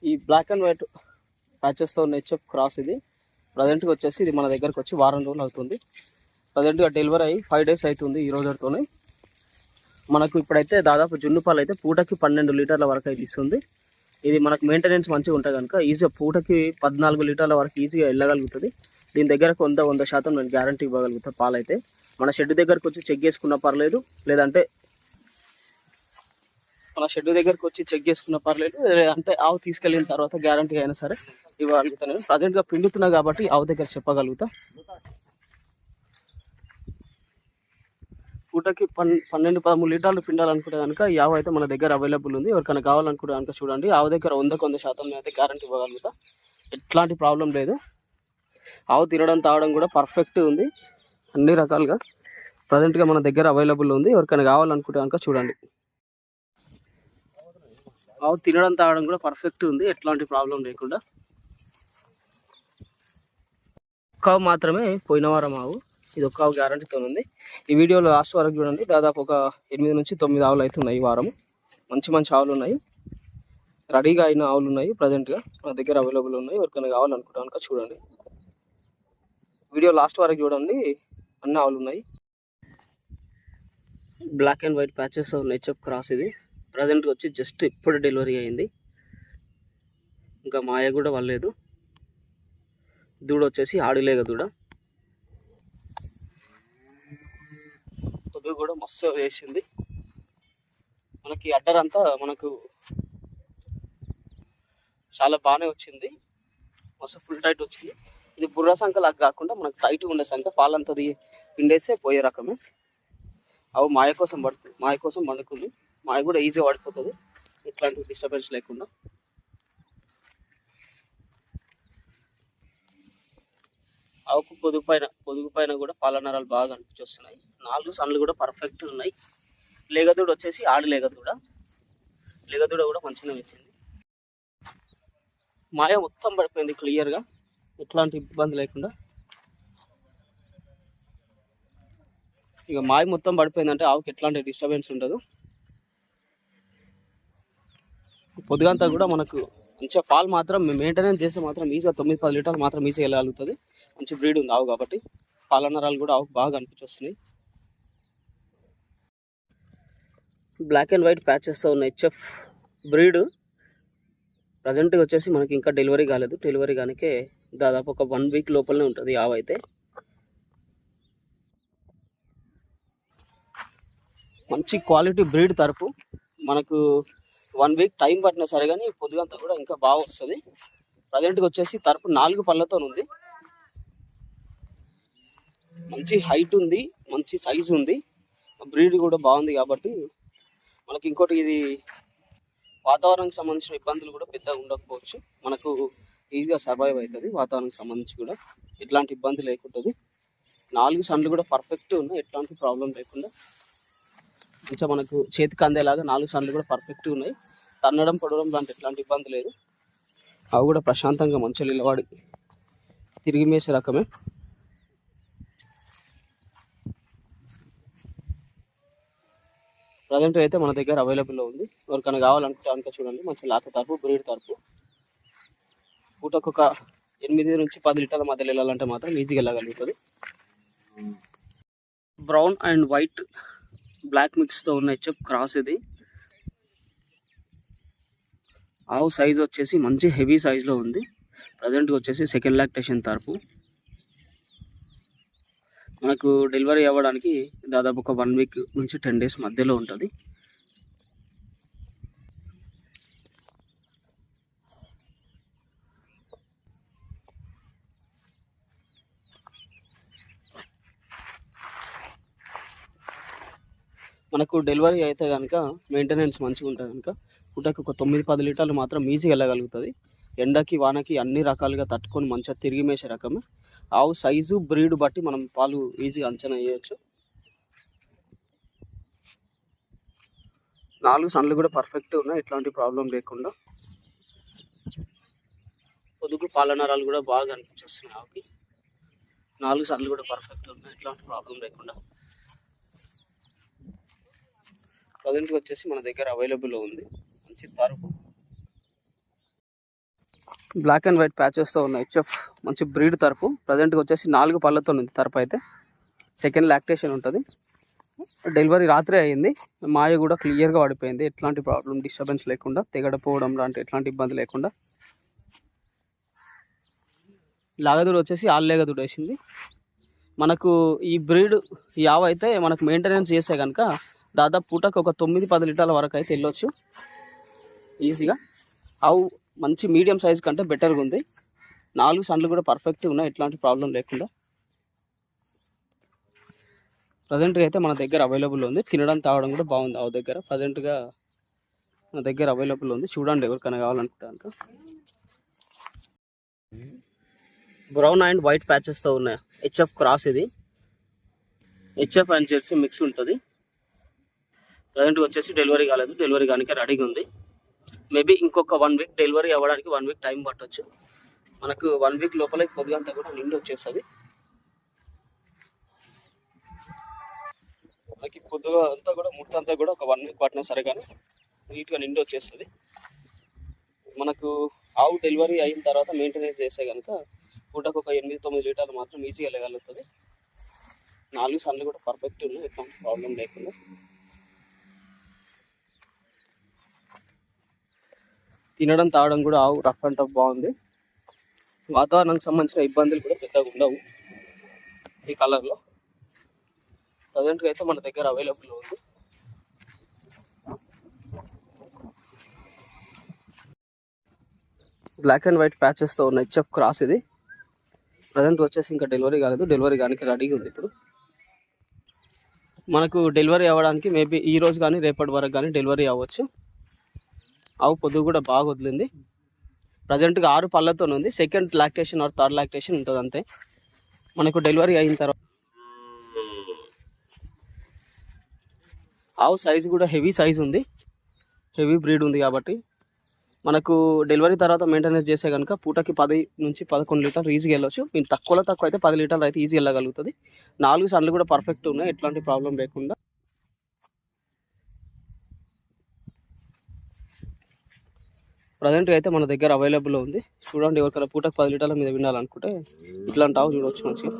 ఈ black and white ప్యాచెస్తో ఉన్న HF cross ఇది ప్రజెంట్గా వచ్చేసి ఇది మన దగ్గరకు వచ్చి వారం రోజులు అవుతుంది. ప్రజెంట్గా డెలివరీ అయ్యి 5 days అవుతుంది ఈ రోజుతోనే. మనకు ఇప్పుడైతే దాదాపు జున్ను పాలు అయితే పూటకి 12 లీటర్ల వరకు అయితే ఇస్తుంది. ఇది మనకు మెయింటెనెన్స్ మంచిగా ఉంటుంది కనుక ఈజీగా పూటకి 14 లీటర్ల వరకు ఈజీగా వెళ్ళగలుగుతుంది. దీని దగ్గరకు 100% నేను గ్యారంటీ ఇవ్వగలుగుతా. పాలైతే మన షెడ్ దగ్గరకు వచ్చి చెక్ చేసుకున్నా పర్లేదు, లేదంటే మన షెడ్ దగ్గరకు వచ్చి చెక్ చేసుకున్న పర్లేదు, లేదంటే ఆవు తీసుకెళ్ళిన తర్వాత గ్యారంటీ అయినా సరే ఇవ్వగలుగుతా. నేను ప్రజెంట్గా పిండుతున్నా కాబట్టి ఆవు దగ్గర చెప్పగలుగుతా. పూటకి 12-13 లీటర్లు పిండాలనుకుంటే కనుక ఈ ఆవు అయితే మన దగ్గర అవైలబుల్ ఉంది. ఎవరికైనా కావాలనుకుంటే కనుక చూడండి. ఆవు దగ్గర 100% అయితే గ్యారంటీ ఇవ్వగలుగుతా. ఎట్లాంటి ప్రాబ్లం లేదు. ఆవు తినడం తాగడం కూడా పర్ఫెక్ట్ ఉంది. అన్ని రకాలుగా ప్రజెంట్గా మన దగ్గర అవైలబుల్ ఉంది. ఎవరికైనా కావాలనుకుంటే కనుక చూడండి. ఆవు తినడం తాగడం కూడా పర్ఫెక్ట్ ఉంది. ఎట్లాంటి ప్రాబ్లం లేకుండా. ఒక్క మాత్రమే పోయిన వారం ఆవు, ఇది ఒక్క ఆవు గ్యారంటీతో ఉంది. ఈ వీడియోలో లాస్ట్ వరకు చూడండి. దాదాపు ఒక 8 నుంచి 9 ఆవులు అవుతున్నాయి ఈ వారం. మంచి మంచి ఆవులు ఉన్నాయి, రెడీగా అయిన ఆవులు ఉన్నాయి. ప్రజెంట్గా మన దగ్గర అవైలబుల్ ఉన్నాయి. ఎవరికైనా కావాలనుకుంటే కనుక చూడండి. వీడియో లాస్ట్ వరకు చూడండి. అన్ని ఆవులు ఉన్నాయి. Black and white patches HF cross ఇది ప్రజెంట్గా వచ్చి జస్ట్ ఇప్పుడు డెలివరీ అయింది. ఇంకా మాయ కూడా వల్లేదు. దూడ వచ్చేసి ఆడిలేక దూడ. పొద్దు కూడా మస్తు వేసింది. మనకి అడ్డర్ అంతా మనకు చాలా బాగానే వచ్చింది. మస్తు ఫుల్ టైట్ వచ్చింది. ఇది బుర్ర సంఖ లాగా కాకుండా మనకు టైట్ ఉండే సంఖ, పాలంతది పిండేస్తే పోయే రకమే. అవి మాయ కోసం వండుకుంది. మాయ కూడా ఈజీగా పడిపోతుంది ఎట్లాంటి డిస్టర్బెన్స్ లేకుండా. ఆవుకు పొదుగు పైన కూడా పాల నరాలు బాగా అనిపించొస్తున్నాయి. 4 సన్లు కూడా పర్ఫెక్ట్ ఉన్నాయి. లేగదూడ వచ్చేసి ఆడి లేగదూడ కూడా మంచిగా వచ్చింది. మాయ మొత్తం పడిపోయింది క్లియర్గా, ఎట్లాంటి ఇబ్బంది లేకుండా. ఇక మాయ మొత్తం పడిపోయిందంటే ఆవుకి ఎట్లాంటి డిస్టర్బెన్స్ ఉండదు. పొద్దుగంతా కూడా మనకు మంచిగా పాలు మాత్రం మెయింటెనెన్స్ చేస్తే మాత్రం ఈజీగా 9-10 లీటర్లు మాత్రం ఈజీగా వెళ్ళగలుగుతుంది. మంచి బ్రీడ్ ఉంది ఆవు కాబట్టి. పాల నరాలు కూడా ఆవుకు బాగా అనిపించొస్తున్నాయి. బ్లాక్ అండ్ వైట్ ప్యాచెస్తో ఉన్న హెచ్ఎఫ్ బ్రీడ్ ప్రజెంట్గా వచ్చేసి మనకి ఇంకా డెలివరీ కాలేదు. డెలివరీ కానికే దాదాపు ఒక 1 week లోపలనే ఉంటుంది ఆవు అయితే. మంచి క్వాలిటీ బ్రీడ్ తరపు మనకు 1 week టైం పట్టినా సరే కానీ పొద్దుగంతా కూడా ఇంకా బాగా వస్తుంది. ప్రజెంట్గా వచ్చేసి తరపు 4 పళ్ళతో ఉంది. మంచి హైట్ ఉంది, మంచి సైజు ఉంది. బ్రీడ్ కూడా బాగుంది కాబట్టి మనకి ఇంకోటి ఇది వాతావరణానికి సంబంధించిన ఇబ్బందులు కూడా పెద్దగా ఉండకపోవచ్చు. మనకు ఈజీగా సర్వైవ్ అవుతుంది. వాతావరణానికి సంబంధించి కూడా ఎట్లాంటి ఇబ్బంది లేకుంటుంది. 4 సన్లు కూడా పర్ఫెక్ట్ ఉన్నాయి, ఎట్లాంటి ప్రాబ్లం లేకుండా. మంచిగా మనకు చేతికి అందేలాగా 4 సన్లు కూడా పర్ఫెక్ట్గా ఉన్నాయి. తన్నడం పొడవడం దాంట్లో ఎట్లాంటి ఇబ్బంది లేదు. అవి కూడా ప్రశాంతంగా మంచిగా నిలబడి తిరిగి మేసే రకమే. ప్రజెంట్ అయితే మన దగ్గర అవైలబుల్లో ఉంది. ఎవరికైనా కావాలంటే కనుక చూడండి. మంచి లాత తరపు బ్రీడ్ తరపు పూటకు ఒక 8 నుంచి 10 లీటర్ల మధ్యలో వెళ్ళాలంటే మాత్రం ఈజీగా వెళ్ళగలుగుతుంది. బ్రౌన్ అండ్ వైట్ బ్లాక్ మిక్స్తో ఉన్న హెచ్ఎఫ్ క్రాస్ ఇది. ఆవు సైజ్ వచ్చేసి మంచి హెవీ సైజులో ఉంది. ప్రజెంట్గా వచ్చేసి సెకండ్ లాక్టేషన్ తరపు. మనకు డెలివరీ అవ్వడానికి దాదాపు ఒక 1 week నుంచి 10 days మధ్యలో ఉంటుంది. మనకు డెలివరీ అయితే కనుక మెయింటెనెన్స్ మంచిగా ఉంటుంది కనుక పూటకు ఒక 9-10 లీటర్లు మాత్రం ఈజీగా వెళ్ళగలుగుతుంది. ఎండకి వానకి అన్ని రకాలుగా తట్టుకొని మంచిగా తిరిగి మేసే రకమే. ఆవు సైజు బ్రీడ్ బట్టి మనం పాలు ఈజీగా అంచనా వేయచ్చు. 4 సన్లు కూడా పర్ఫెక్ట్ ఉన్నాయి, ఎట్లాంటి ప్రాబ్లం లేకుండా. పొదుగు పాల నరాలు కూడా బాగా అనిపించేస్తున్నాయి ఆవుకి. 4 సన్లు కూడా పర్ఫెక్ట్ ఉన్నాయి, ఎట్లాంటి ప్రాబ్లం లేకుండా. ప్రజెంట్గా వచ్చేసి మన దగ్గర అవైలబుల్లో ఉంది మంచి తరపు. బ్లాక్ అండ్ వైట్ ప్యాచెస్తో ఉన్న హెచ్ఎఫ్ మంచి బ్రీడ్ తరపు. ప్రజెంట్గా వచ్చేసి 4 పళ్ళతో ఉంది తరపు అయితే. సెకండ్ లాక్టేషన్ ఉంటుంది. డెలివరీ రాత్రి అయ్యింది. మాయ కూడా క్లియర్గా పడిపోయింది, ఎట్లాంటి ప్రాబ్లం డిస్టర్బెన్స్ లేకుండా, తెగడపోవడం లాంటి ఎట్లాంటి ఇబ్బంది లేకుండా. లాగదూడు వచ్చేసి ఆల్లేగదూడు వేసింది. మనకు ఈ బ్రీడ్ యావ అయితే మనకు మెయింటెనెన్స్ చేస్తే కనుక దాదాపు పూటకు ఒక 9-10 లీటర్ల వరకు అయితే వెళ్ళొచ్చు ఈజీగా. ఆవు మంచి మీడియం సైజ్ కంటే బెటర్గా ఉంది. 4 సన్లు కూడా పర్ఫెక్ట్గా ఉన్నాయి, ఎట్లాంటి ప్రాబ్లం లేకుండా. ప్రజెంట్గా అయితే మన దగ్గర అవైలబుల్ ఉంది. తినడం తాగడం కూడా బాగుంది ఆవు దగ్గర. ప్రజెంట్గా మన దగ్గర అవైలబుల్ ఉంది, చూడండి ఎవరికైనా కావాలనుకుంటాను. బ్రౌన్ అండ్ వైట్ ప్యాచెస్తో ఉన్నాయి హెచ్ఎఫ్ క్రాస్. ఇది హెచ్ఎఫ్ అండ్ జెర్సీ మిక్స్ ఉంటుంది. ప్రజెంట్గా వచ్చేసి డెలివరీ కాలేదు, డెలివరీ కానీ రెడీగా ఉంది. మేబీ ఇంకొక 1 వీక్ డెలివరీ అవ్వడానికి 1 వీక్ టైం పట్టవచ్చు. మనకు 1 వీక్ లోపల పొద్దుగంతా కూడా నిండి వచ్చేస్తుంది. మనకి పొద్దుగా అంతా కూడా ముర్తంతా కూడా ఒక 1 వీక్ పట్టినా సరే కానీ నీట్గా నిండి వచ్చేస్తుంది. మనకు ఆవు డెలివరీ అయిన తర్వాత మెయింటెనెన్స్ చేస్తే కనుక పూటకు ఒక 8-9 లీటర్లు మాత్రం ఈజీగా వెళ్ళగలుగుతుంది. 4 సన్లు కూడా పర్ఫెక్ట్ ఉన్నాయి, ఎట్లాంటి ప్రాబ్లం లేకుండా. తినడం తాగడం కూడా ఆవు రఫ్ అండ్ టఫ్ బాగుంది. వాతావరణానికి సంబంధించిన ఇబ్బందులు కూడా పెద్దగా ఉండవు ఈ కలర్లో. ప్రజెంట్గా అయితే మన దగ్గర అవైలబుల్ ఉంది. బ్లాక్ అండ్ వైట్ ప్యాచెస్తో ఉన్న హెచ్ఎఫ్ క్రాస్. ఇది ప్రజెంట్ వచ్చేసి ఇంకా డెలివరీ కాలేదు, డెలివరీ కానీ రెడీగా ఉంది. ఇప్పుడు మనకు డెలివరీ అవ్వడానికి మేబీ ఈ రోజు కానీ రేపటి వరకు కానీ డెలివరీ అవ్వచ్చు. ఆవు పొద్దు కూడా బాగా వదిలింది. ప్రజెంట్గా 6 పళ్ళతో ఉంది. Second lactation or third lactation ఉంటుంది అంతే. మనకు డెలివరీ అయిన తర్వాత ఆవు సైజు కూడా హెవీ సైజ్ ఉంది, హెవీ బ్రీడ్ ఉంది కాబట్టి మనకు డెలివరీ తర్వాత మెయింటెనెన్స్ చేసే కనుక పూటకి 10-11 లీటర్లు ఈజీగా వెళ్ళొచ్చు. మీరు తక్కువలో తక్కువ అయితే 10 లీటర్లు అయితే ఈజీగా వెళ్ళగలుగుతుంది. 4 సన్లు కూడా పర్ఫెక్ట్ ఉన్నాయి, ఎట్లాంటి ప్రాబ్లం లేకుండా. ప్రజెంట్గా అయితే మన దగ్గర అవైలబుల్ ఉంది. చూడండి ఎవరికైనా పూటకు 10 లీటర్ల మీద వినాలనుకుంటే ఇట్లాంటి ఆవు చూడవచ్చు మంచిగా.